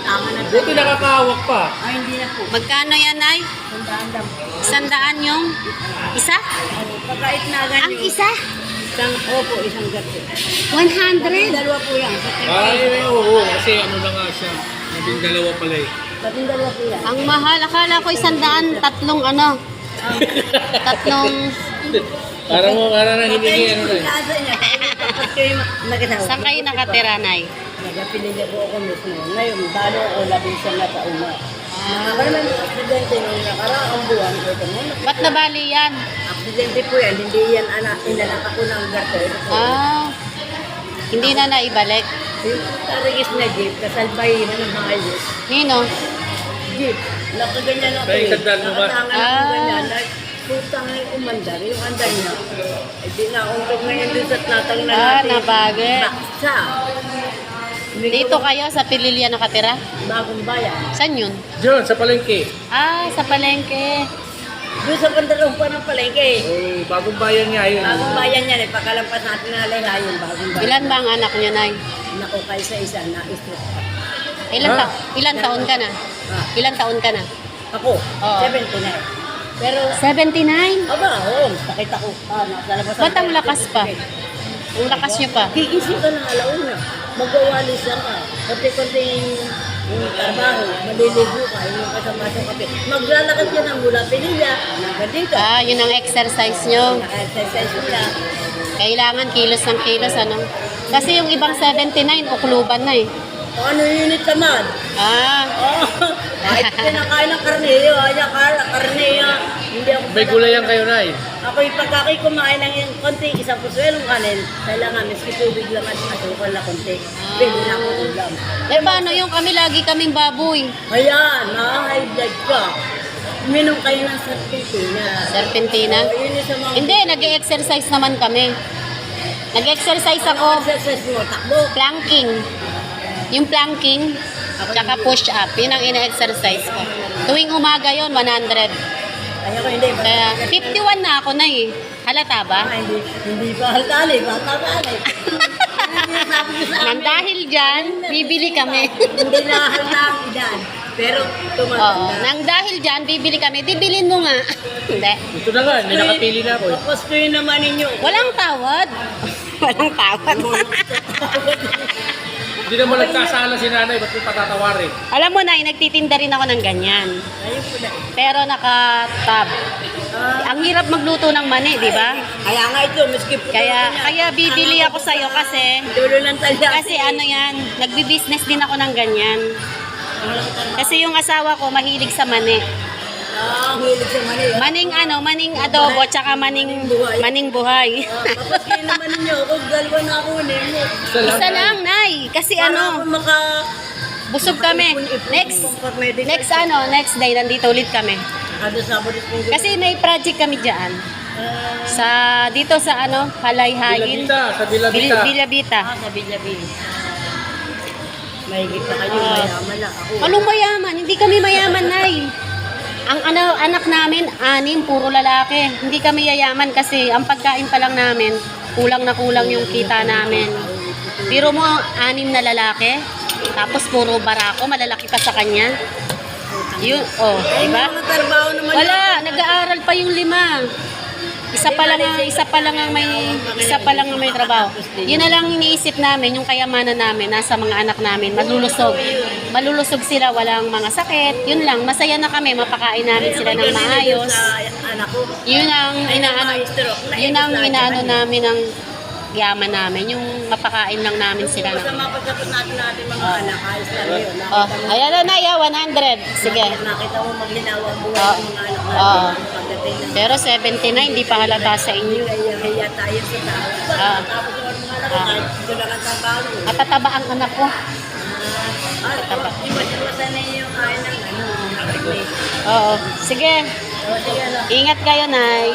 Tama na. Buti nakakahawak pa. Ay, hindi na po. Magkano yan, Nay? Tandaan lang. 100 yung isa? Pagkait na ganyan. Ang isa? Isang gato. 100? Dalawa po yan. Ay, oo. Kasi ano na nga siya. Naging dalawa pala eh. Pating dalawa po yan. Ang mahal. Akala ko 100, tatlong ano. Tatlong... Parang nang hiningi ano na eh. Kaasa niya. Kapag kayo nagkasama. Saan kayo nakatira, Nay? Nagapinili po ako mismo. Ngayon, balo ako labing siya na tauma. Nakakaroon ng aksidente nung nakaraang buwan. Ito mo. Ba't nabali yan? Aksidente po yan. Hindi yan inanak ako ng gato. Ah, hindi na naibalik. Yung tarigis na jeep, kasalbahin na ng mga jeep. Nino? Jeep. Nakaganyan ako May sandal mo ba? Nakatangan ako ganyan. Putang ay umandar. Yung andar niya. Eh di na untog ngayon dun sa natang na natin. Nabagay. Baksa. Dito kayo sa Pililya nakatira? Bagong bayan. Saan yun? Diyan, sa palengke. Ah, sa palengke. Doon sa pandarong pa ng palengke. Oh, bagong bayan nga yun. Bagong bayan yan eh. Pagkalampas natin na layhayin. Bagong bayan. Ilan ba ang anak niyo, Nay? Naku, kayo sa isa na stroke pa. Ilan taon ka na? Ah, Ilan taon ka na? ako, Oo. 79. Pero, 79? aba, oo, nakita ko. Nasa labas. Ba't ang lakas pa? Ang lakas niyo pa. Gigising ka ng alauna. Magwawalis lang ka. Konti-konting yung trabaho, maliligo ka, yung kasama sa kape. Maglalakad ka ng mula Pinilla, hanggang dito. Ah, yun ang exercise niyo. Naka-exercise mo lang. Kailangan kilos ng kilos, ano? Kasi yung ibang 79, ukluban na eh. O ano yung unit naman? Ah, Oh, kahit pinakain ng karne, karne, hindi ako May gulayan kayo na eh. Ako yung pagkakay kumain ng yung konti, isang puswelong kanin, kailangan miski tubig lang at asukal na konti. Pwede na ako ulam. eh paano yung kami lagi kaming baboy? Ayan, high blood ka. Minom kayo ng serpentina. Serpentina? Yun yung sa mga... Hindi, nag-exercise naman kami. Nag-exercise ako, Exercise mo, takbo. planking. Yung planking, tsaka push-up, yun ang ina-exercise ko. Tuwing umaga yon 100. Kaya ko hindi. Kaya 51 na ako na eh. Halata ba? Hindi ba haltali, bata ba alay. Hindi sabi ko sa Nang amin. dahil dyan, bibili kami. Hindi na halta ang edad. Pero Oo, tumatanda. nang dahil dyan, bibili kami. Dibilin mo nga. Hindi. Ito na nga, may nakapili na ako eh. Tapos ko yun naman ninyo. Walang tawad. Walang tawad. Hindi naman nagkasala si nanay, ba't mo patatawarin? Alam mo na, nagtitinda rin ako ng ganyan. Ayun po na. Pero naka-tab. Ang hirap magluto ng mani, di ba? Kaya nga ito, miski po. Kaya bibili ako sa'yo kasi Dulo ng talya. kasi ano yan, nagbi-business din ako ng ganyan. Kasi yung asawa ko mahilig sa mani. Hilig sa mani. Maning adobo tsaka maning buhay. Tapos kayo naman ninyo, ako dalawa na ako mo. Isa lang, Nay. Kasi Para ako busog kami. Next day, nandito ulit kami. Kada Sabado po. Kasi may project kami dyan. Dito sa Halayhayin. Bilabita, sa Bilabita. Bilabita. Sa Billabi. Mahigit na kayo, mayaman na ako. Anong mayaman? Hindi kami mayaman, Nay. Ang anak namin, 6, puro lalaki. Hindi kami yayaman kasi ang pagkain pa lang namin, kulang na kulang yung kita namin. Pero mo, 6 na lalaki, tapos puro barako, malalaki pa sa kanya. Yun, diba? Mga trabaho naman. Wala, nag-aaral pa yung 5. Isa pa lang ang may trabaho. Yun na lang iniisip namin, yung kayamanan namin, nasa mga anak namin, malulusog. Malulusog sila, walang mga sakit. Yun lang, masaya na kami, mapakain namin sila ng maayos. Sa anak ko. Yun ang inaano namin ng yaman namin, yung mapakain lang namin sila ng... Sa mapagkapit natin mga anak, ayos lang yun. Ayan na na, 100. Sige. Nakita mo maglinawa ang buhay Oo. ng mga anak Oo. natin. Pagdating ng Pero 79, hindi pa halata sa inyo. kaya tayo sa tao. Tapos yung mga anak ko, kahit doon lang ang trabaho. Matataba ang anak ko. Iwas-iwasan na yung kain ng karne. Oo. Sige. O, sige, ano. Ingat kayo, Nay.